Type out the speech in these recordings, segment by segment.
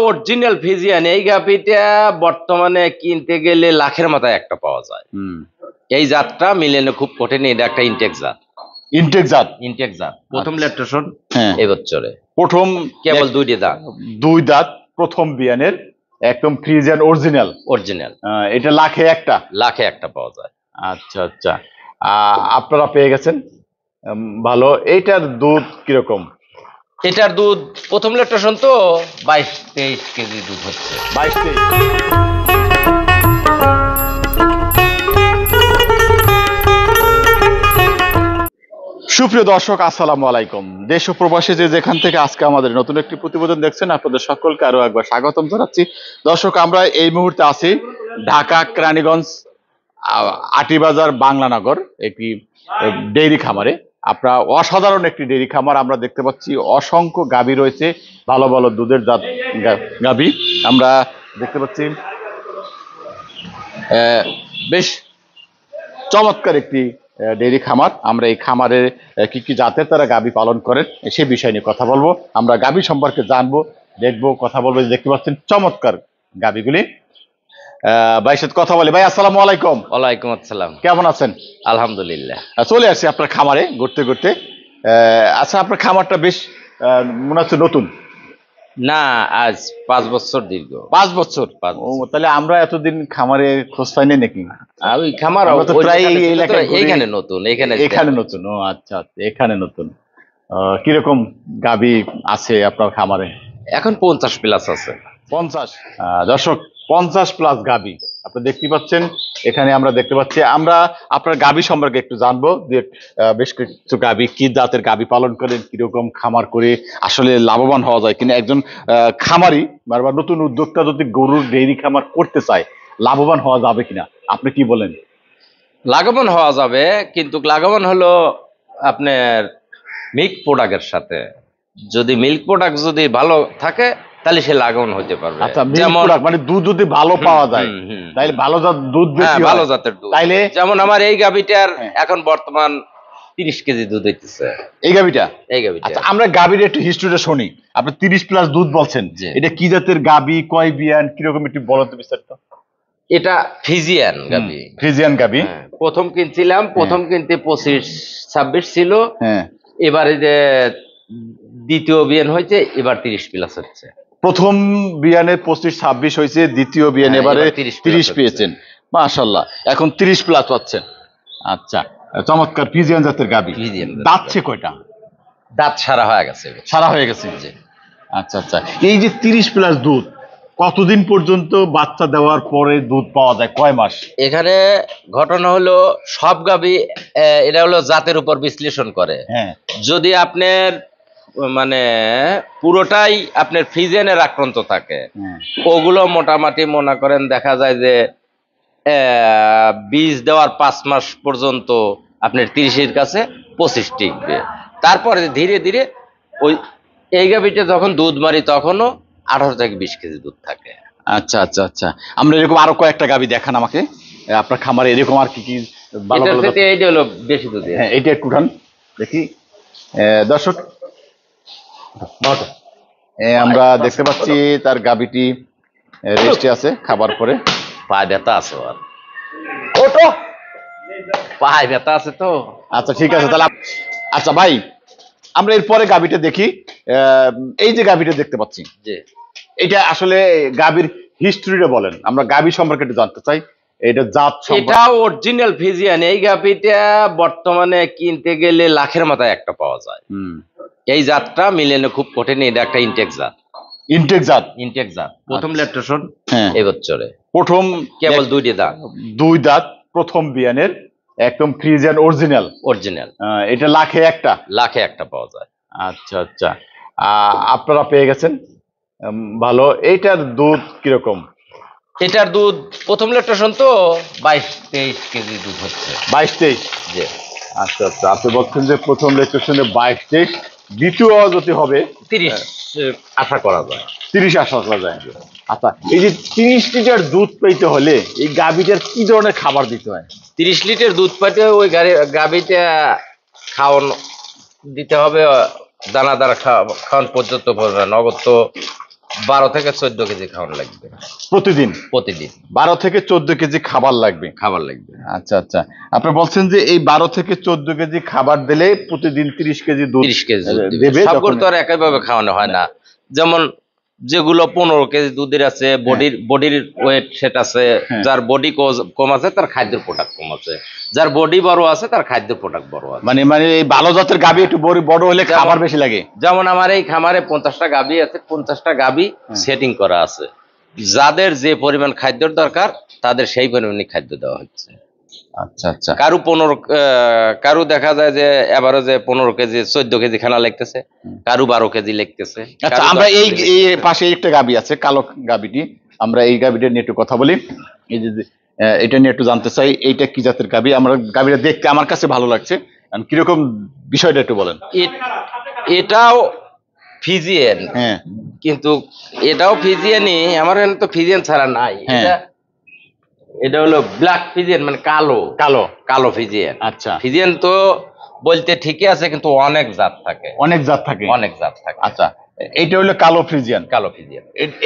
Original Friesian. এই গাভীটা বর্তমানে কিনতে গেলে লাখের মাথায় একটা পাওয়া যায়। এই জাতটা মিলেনে খুব কঠিন। এটা একটা ইনটেক জাত। ইনটেক জাত প্রথম ল্যাকটেশন এই বছরে, প্রথম কেবল দুই দাঁত প্রথম বিয়ানের একদম ফ্রিজিয়ান অরিজিনাল। এটা লাখে একটা পাওয়া যায়। আচ্ছা আচ্ছা, আপনারা পেয়ে গেছেন ভালো। এইটার দুধ কিরকম? এটার দুধ প্রথম ল্যাকটেশন তো 22-23 কেজি দুধ হচ্ছে। 22-23। সুপ্রিয় দর্শক, আসসালামু আলাইকুম। দেশ ও প্রবাসী যে যেখান থেকে আজকে আমাদের নতুন একটি প্রতিবেদন দেখছেন, আপনাদের সকলকে আরো একবার স্বাগতম জানাচ্ছি। দর্শক, আমরা এই মুহূর্তে আছি ঢাকা কেরানীগঞ্জ আটিবাজার বাংলানগর একটি ডেইরি খামারে। আপনারা অসাধারণ একটি ডেইরি খামার আমরা দেখতে পাচ্ছি। অসংখ্য গাভী রয়েছে, ভালো ভালো দুধের জাত গাভী আমরা দেখতে পাচ্ছি। বেশ চমৎকার একটি ডেইরি খামার। আমরা এই খামারে কি কি জাতের তারা গাভী পালন করেন সে বিষয় নিয়ে কথা বলবো। আমরা গাভী সম্পর্কে জানবো, দেখবো, কথা বলবো। দেখতে পাচ্ছেন চমৎকার গাভীগুলি। ভাইয়ের সাথে কথা বলি। ভাই, আসসালামু আলাইকুম। ওয়ালাইকুম আসসালাম। কেমন আছেন? আলহামদুলিল্লাহ। চলে আসছি আপনার খামারে ঘুরতে ঘুরতে। আচ্ছা, আপনার খামারটা বেশ মনে হচ্ছে নতুন? না, আজ 5 বছর দীর্ঘ। 5 বছর? তাহলে আমরা এতদিন খামারে খোঁজ পাইনি নাকি? ওই খামার এইখানে নতুন। এখানে নতুন। ও আচ্ছা, এখানে নতুন। কিরকম গাভী আছে আপনার খামারে? এখন 50 প্লাস আছে। 50? দর্শক, 50 প্লাস গাভী আপনি দেখতে পাচ্ছেন এখানে। আমরা দেখতে পাচ্ছি, আমরা আপনার গাভী সম্পর্কে একটু জানবো যে বেশ কিছু গাভী, কি জাতের গাভী পালন করেন, কিরকম খামার করে আসলে লাভবান হওয়া যায় কিনা। একজন খামারি বা নতুন উদ্যোক্তা যদি গরুর ডেইরি খামার করতে চায়, লাভবান হওয়া যাবে কিনা, আপনি কি বলেন? লাভবান হওয়া যাবে, কিন্তু লাভবান হলো আপনার মিল্ক প্রোডাক্টের সাথে। যদি মিল্ক প্রোডাক্ট যদি ভালো থাকে তাহলে সে লাভবান হতে পারবে। আচ্ছা, মানে দুধ যদি ভালো পাওয়া যায় তাহলে ভালো দুধ বেশি, ভালো জাতের দুধ। তাইলে যেমন আমার এই গাভীটার এখন বর্তমান 30 কেজি দুধ হইতেছে। এই গাভীটা? আচ্ছা, আমরা গাভীর একটু হিস্ট্রিটা শুনি। আপনি 30 প্লাস দুধ বলছেন, এটা কি জাতের গাভী, কয় বিয়ান, কিরকম একটু বলতে বিস্তারিত। এটা ফিজিয়ান গাভী। ফিজিয়ান গাভী প্রথম কিনছিলাম, প্রথম কিনতে 25-26 ছিল। এবারে যে দ্বিতীয় বিয়ান হয়েছে, এবার 30 প্লাস হচ্ছে। প্রথম বিয়ানে 25-26 হয়েছে, দ্বিতীয় বিয়ান এবারে 30 পেয়েছেন। মাশাআল্লাহ, এখন 30 প্লাস পাচ্ছেন। আচ্ছা, চমৎকার ফিজিয়ান জাতের গাভী। দাঁতছে কয়টা? দাঁত সারা হয়ে গেছে। আচ্ছা আচ্ছা, এই যে 30 প্লাস দুধ, কতদিন পর্যন্ত বাচ্চা দেওয়ার পরে দুধ পাওয়া যায়, কয় মাস? এখানে ঘটনা হলো সব গাভী এটা হলো জাতের উপর বিশ্লেষণ করে। যদি আপনার মানে পুরোটাই আপনার ফ্রিজিয়ানের আক্রান্ত থাকে, ওগুলো মোটামুটি মনে করেন দেখা যায় যে বীজ দেওয়ার 5 মাস পর্যন্ত আপনার 30-এর কাছে 25 টিকবে। তারপরে ধীরে ধীরে ওই এই গাভীটা যখন দুধ মারি তখনও 18 থেকে 20 কেজি দুধ থাকে। আচ্ছা আচ্ছা আচ্ছা, আমরা এরকম আরো কয়েকটা গাভী দেখান আমাকে আপনার খামারে। এরকম আর কি কি? এইটা হলো বেশি দুধ। হ্যাঁ, এইটা একটু উঠান দেখি। দর্শক, আমরা দেখতে পাচ্ছি তার গাভীটি রেস্টে আছে, খাবার পরে। পায়ে ব্যথা আছে, ওটো পায়ে ব্যথা আছে তো। আচ্ছা, ঠিক আছে তাহলে। আচ্ছা ভাই, আমরা এরপরে গাভীটা দেখি। এই যে গাভীটা দেখতে পাচ্ছি, এটা আসলে গাভীর হিস্ট্রিটা বলেন। আমরা গাভী সম্পর্কে একটু জানতে চাই। এটা জাত, এটা অরিজিনাল ফিজিয়ান। এই গাভীটা বর্তমানে কিনতে গেলে লাখের মাথায় একটা পাওয়া যায়। এই জাতটা মিলেনে খুব কঠিন। এটা একটা ইনটেক জাত। প্রথম ল্যাকটেশন এই বছরে, প্রথম কেবল দুই দাঁত প্রথম বিয়ানের একদম ফ্রিজিয়ান অরিজিনাল। এটা লাখে একটা পাওয়া যায়। আচ্ছা আচ্ছা, আপনারা পেয়ে গেছেন ভালো। এইটার দুধ কিরকম? এটার দুধ প্রথম ল্যাকটেশন তো 22-23 কেজি দুধ হচ্ছে। 22-23? আচ্ছা আচ্ছা, আপনি বলছেন যে প্রথম ল্যাকটেশনে 22-23, দ্বিতীয় যদি হবে 30 আশা করা যায়। 30 আশা করা যায়। আচ্ছা, এই যে 30 লিটার দুধ পেতে হলে এই গাভীটার কি ধরনের খাবার দিতে হয়? 30 লিটার দুধ পাইতে ওই গাভীটা খাওয়ানো দিতে হবে দানাদার খাওয়ান পর্যন্ত। নগদ তো 12 থেকে 14 কেজি খাওয়ানো লাগবে প্রতিদিন। প্রতিদিন 12 থেকে 14 কেজি খাবার লাগবে। আচ্ছা আচ্ছা, আপনি বলছেন যে এই 12 থেকে 14 কেজি খাবার দিলে প্রতিদিন 30 কেজি দুধ 30 কেজি দুধ দিবে। দেবে। সবগুলো তো আর একইভাবে খাওয়ানো হয় না। যেমন যেগুলো 15 কেজি দুধের আছে, বডির ওয়েট সেট আছে, যার বডি কম আছে তার খাদ্যের প্রোডাক্ট কম আছে, যার বডি বড় আছে তার খাদ্যের প্রোডাক্ট বড় আছে। মানে মানে এই ভালো জাতের গাভী একটু বড় হলে খাবার বেশি লাগে। যেমন আমার এই খামারে 50টা গাভী আছে, 50টা গাভী সেটিং করা আছে, যাদের যে পরিমাণ খাদ্যের দরকার তাদের সেই পরিমাণে খাদ্য দেওয়া হচ্ছে। আচ্ছা আচ্ছা, কারু দেখা যায় যে এভারেজে 15 কেজি 14 কেজি খানা লাগতেছে, কারু 12 কেজি লাগতেছে। আচ্ছা, আমরা এই পাশে একটা গাভী আছে, কালো গাভীটি, আমরা এই গাভীটা নিয়ে একটু কথা বলি। এই যে এটা নিয়ে একটু জানতে চাই, এইটা কি জাতের গাভী? আমরা গাভীটা দেখতে আমার কাছে ভালো লাগছে, কিরকম বিষয়টা একটু বলেন। এটাও ফিজিয়ান, হ্যাঁ, কিন্তু এটাও ফিজিয়ানই, আমার এখানে তো ফিজিয়ান ছাড়া নাই। এটা হলো ব্ল্যাক ফিজিয়ান, মানে কালো কালো কালো ফিজিয়ান। আচ্ছা, ফিজিয়ান তো বলতে ঠিকই আছে, কিন্তু অনেক জাত থাকে। আচ্ছা, এইটা হলো কালো ফ্রিজিয়ান।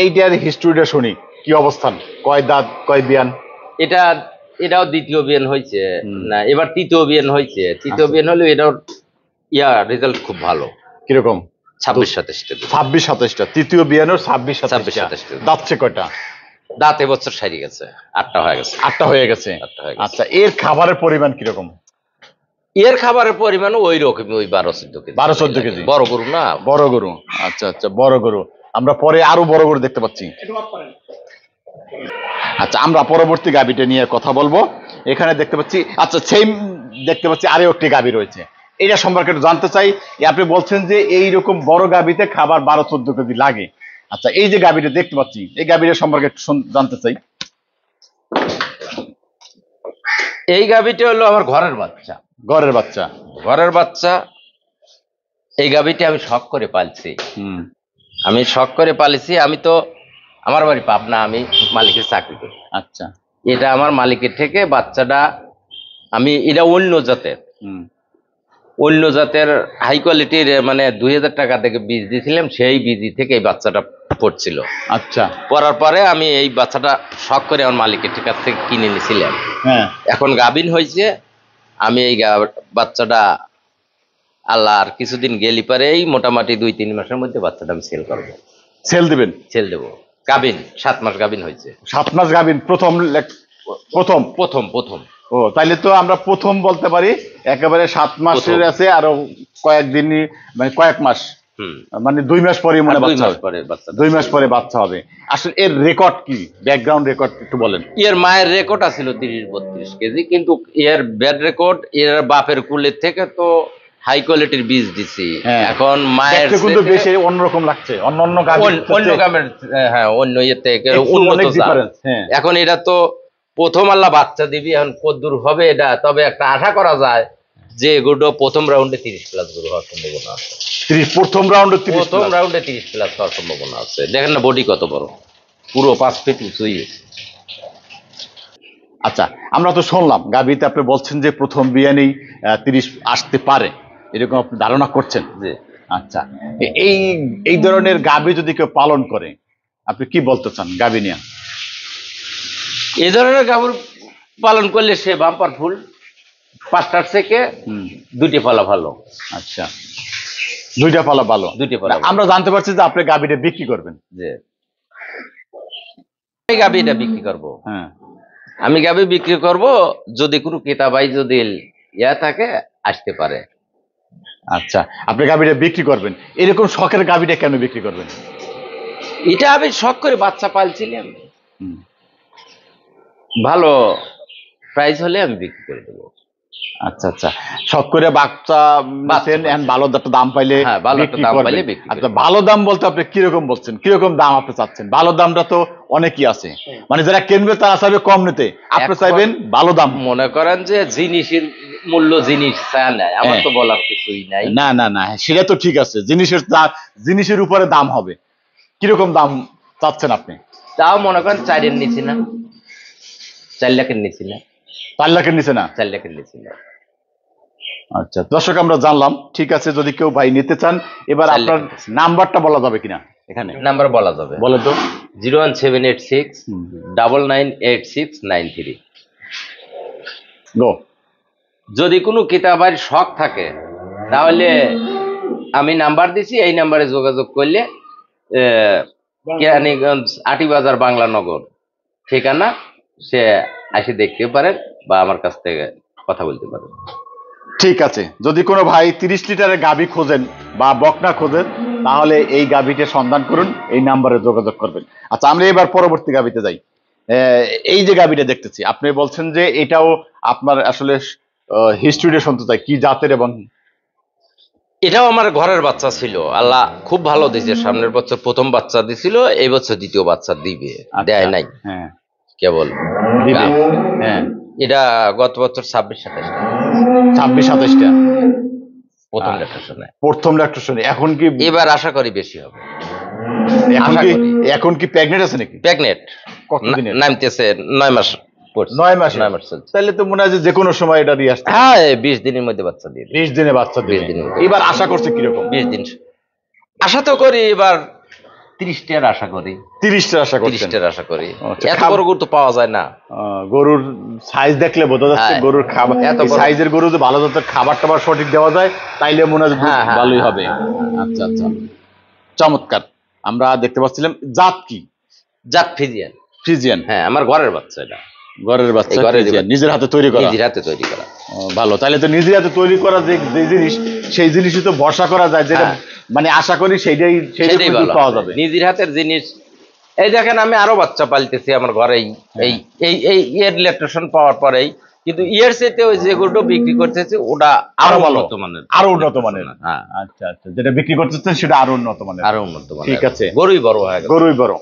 এইটার হিস্ট্রিটা শুনি, কি অবস্থান, কয় দাঁত, কয় বিয়ান? এটাও দ্বিতীয় বিয়ান হয়েছে না, এবার তৃতীয় বিয়ান হয়েছে। তৃতীয় বিয়ান হলে এটার রেজাল্ট খুব ভালো। কিরকম? 26-27টা। তৃতীয় বিয়ানোর 26-27টা। দাঁতছে কয়টা? দাঁত এবছর সারি গেছে, 8টা হয়ে গেছে। 8টা হয়ে গেছে। আচ্ছা, এর খাবারের পরিমাণ কিরকম? এর খাবারের পরিমাণ ওই রকমই, ওই 12-14 কেজি। 12-14 কেজি। বড় গরু না? বড় গরু। আচ্ছা আচ্ছা, বড় গরু। আমরা পরে আরো বড় গরু দেখতে পাচ্ছি। আচ্ছা, আমরা পরবর্তী গাভীটা নিয়ে কথা বলবো। এখানে দেখতে পাচ্ছি, আচ্ছা সেম দেখতে পাচ্ছি আরো একটি গাভী রয়েছে, এটা সম্পর্কে একটু জানতে চাই। আপনি বলছেন যে এইরকম বড় গাভীতে খাবার 12-14 কেজি লাগে। আচ্ছা, এই যে গাভীটা দেখতে পাচ্ছি, এই গাভীটা সম্পর্কে একটু জানতে চাই। এই গাভীটা হলো আমার ঘরের বাচ্চা। ঘরের বাচ্চা। এই গাভীটি আমি শখ করে পালছি। আমি তো, আমার বাড়ি পাবনা, আমি মালিকের চাকরি করি। আচ্ছা, এটা আমার মালিকের থেকে বাচ্চাটা, এটা অন্য জাতের হাই কোয়ালিটির, মানে 2000 টাকা থেকে বীজ দিয়েছিলাম, সেই বীজ থেকে এই বাচ্চাটা পড়ছিল। আচ্ছা, পড়ার পরে আমি এই বাচ্চাটা শখ করে আমার মালিকের কাছ থেকে কিনে নিয়েছিলাম। এখন গাভিন হয়েছে। আমি এই বাচ্চাটা আল্লাহ আর কিছুদিন গেলি পরেই মোটামুটি 2-3 মাসের মধ্যে বাচ্চাটা আমি সেল করবো। সেল দিবেন? সেল দেবো। গাভিন 7 মাস গাভিন হয়েছে। 7 মাস গাভিন, প্রথম। ও, তাইলে তো আমরা প্রথম বলতে পারি। একেবারে 7 মাসের আছে, আরো কয়েকদিন, মানে কয়েক মাস, মানে 2 মাস পরে মনে হয় 2 মাস পরে বাচ্চা হবে। আসলে এর রেকর্ড কি, ব্যাকগ্রাউন্ড রেকর্ড একটু বলেন। এর মায়ের রেকর্ড আছিল 30-32 কেজি, কিন্তু এর ব্যাড রেকর্ড, এর বাপের কুলের থেকে তো হাই কোয়ালিটির বীজ দিছি। এখন মায়ের কিন্তু বেশি অন্যরকম লাগছে, অন্য গামের, হ্যাঁ, অন্য ইয়ে থেকে উন্নত জাত। এখন এটা তো প্রথম আল্লাহ বাচ্চা দিবি, এখন কদ্দূর হবে এটা, তবে একটা আশা করা যায় যে এগুলো প্রথম রাউন্ডে 30+ গরু হওয়ার সম্ভাবনা আছে। প্রথম রাউন্ডে 30+ হওয়ার সম্ভাবনা আছে। দেখেন না বডি কত বড়, পুরো 5 ফিট উঁচুই। আচ্ছা, আমরা তো শুনলাম গাভীতে আপনি বলছেন যে প্রথম বিয়ানেই 30 আসতে পারে, এরকম আপনি ধারণা করছেন। আচ্ছা, এই ধরনের গাভী যদি কেউ পালন করে, আপনি কি বলতে চান গাভী নিয়ে? এই ধরনের গাভীর পালন করলে সে বাম্পার ফুল। 5টার থেকে 2টি পালা ভালো। আচ্ছা, 2টা পালা ভালো। আমরা জানতে পারছি যে আপনি গাভীটা বিক্রি করবেন। এই গাভীটা বিক্রি করবো। আমি গাভী বিক্রি করব, যদি কোনো ক্রেতা ভাই যদি থাকে আসতে পারে। আচ্ছা, আপনি গাভীটা বিক্রি করবেন, এরকম শখের গাভীটা কেন বিক্রি করবেন? এটা আমি শখ করে বাচ্চা পালছিলাম, ভালো প্রাইস হলে আমি বিক্রি করে দেবো। আচ্ছা আচ্ছা, শখ করে বাচ্চা ভালো একটা দাম পাইলে। আচ্ছা, ভালো দাম বলতে আপনি কিরকম বলছেন, কিরকম দাম আপনি চাচ্ছেন? ভালো দামটা তো অনেকই আছে, মানে যারা কিনবে তারা চাইবে কম নিতে, আপনি চাইবেন ভালো দাম। মনে করেন যে জিনিসের মূল্য জিনিস চায় না, আমার তো বলার কিছুই নাই। না না না, সেটা তো ঠিক আছে, জিনিসের উপরে দাম হবে। কিরকম দাম চাচ্ছেন আপনি? তাও মনে করেন 4-এর নিচে না, 4 লাখের নিচে না। 4 লাখের নিচে না? 4 লাখের নিচে না। আচ্ছা দর্শক, আমরা জানলাম। ঠিক আছে, যদি কেউ ভাই নিতে চান, এবার আপনার নাম্বারটা বলা যাবে কিনা? এখানে নাম্বার বলা যাবে, বলে তো। 01786 998693। গো। যদি কোনো কিতাবের শখ থাকে তাহলে আমি নাম্বার দিছি, এই নাম্বারে যোগাযোগ করলে কেরানীগঞ্জ আটিবাজার বাংলানগর ঠিকানা, সে এসে দেখতে পারেন বা আমার কাছ থেকে কথা বলতে পারেন। ঠিক আছে, যদি কোনো ভাই 30 লিটারের গাভী খোঁজেন বা বকনা খোঁজেন তাহলে এই গাভীকে সন্ধান করুন, এই নাম্বারে যোগাযোগ করবেন। আচ্ছা, আমরা এবার পরবর্তী গাভীতে যাই। এই যে গাভীটা দেখতেছি, আপনি বলছেন যে এটাও আপনার আসলে হিস্ট্রিটা শুনতে চাই, কি জাতের? এবং এটাও আমার ঘরের বাচ্চা ছিল, আল্লাহ খুব ভালো দিয়েছে। সামনের বছর প্রথম বাচ্চা দিছিল, এই বছর দ্বিতীয় বাচ্চা দিবে, দেয় নাই। হ্যাঁ, কেবল দিবে। হ্যাঁ, এটা গত বছর 26-27টা 26-27টা প্রথম ল্যাকটেশনে। প্রথম ল্যাকটেশনে। এখন কি এবার আশা করি বেশি হবে। এখন কি প্রেগনেন্ট আছে নাকি? প্রেগনেন্ট কতদিনের? নামতেছে 9 মাস পড়ছে। 9 মাস। 9 মাস চলছে। তাহলে তো মনে হয় যে কোনো সময় এটা দিয়ে আসতে। হ্যাঁ, 20 দিনের মধ্যে বাচ্চা দিয়ে দিবে। 20 দিনে বাচ্চা দিবে। 20 দিনের মধ্যে। এবার আশা করছে কিরকম? 20 দিন আশা তো করি, এবার 30টার আশা করি। 30টার আশা করছেন? 30টার আশা করি। আচ্ছা, এত বড় গরু তো পাওয়া যায় না। গরুর সাইজ দেখলে বোঝা যাচ্ছে হ্যাঁ, গরুর খাবার, এত বড় সাইজের গরু যদি ভালো জাতের খাবার টাবার সঠিক দেওয়া যায় তাইলে মনে হয় হ্যাঁ, হ্যাঁ, ভালোই হ্যাঁ, হবে। আচ্ছা আচ্ছা, চমৎকার। আমরা দেখতে পাচ্ছিলাম, জাত কি? জাত ফিজিয়ান। ফ্রিজিয়ান। হ্যাঁ, আমার ঘরের বাচ্চা এটা। ঘরের বাচ্চা, ঘরের ফ্রিজিয়ান, নিজের হাতে তৈরি করা। নিজের হাতে তৈরি করা। ভালো, তাহলে তো নিজের হাতে তৈরি করা যে যে জিনিস, সেই জিনিসই তো ভরসা করা যায়, যেটা হ্যাঁ। মানে আশা করি সেইটাই সেটাই ভালো পাওয়া যাবে। নিজের হাতের জিনিস। এই দেখেন, আমি আরো বাচ্চা পালতেছি আমার ঘরেই, এই এই এই ইয়ের ল্যাকটেশন পাওয়ার পরেই, কিন্তু ইয়ের সাথে ওই যে গরুটা বিক্রি করতেছে ওটা আরো ভালো, উন্নত মানের। আরো উন্নত মানের। হ্যাঁ, আচ্ছা আচ্ছা, যেটা বিক্রি করতেছেন সেটা আরো উন্নত মানের। আরো উন্নত মানের। ঠিক আছে, গরুই বড় হয়ে গেছে। গরুই বড়।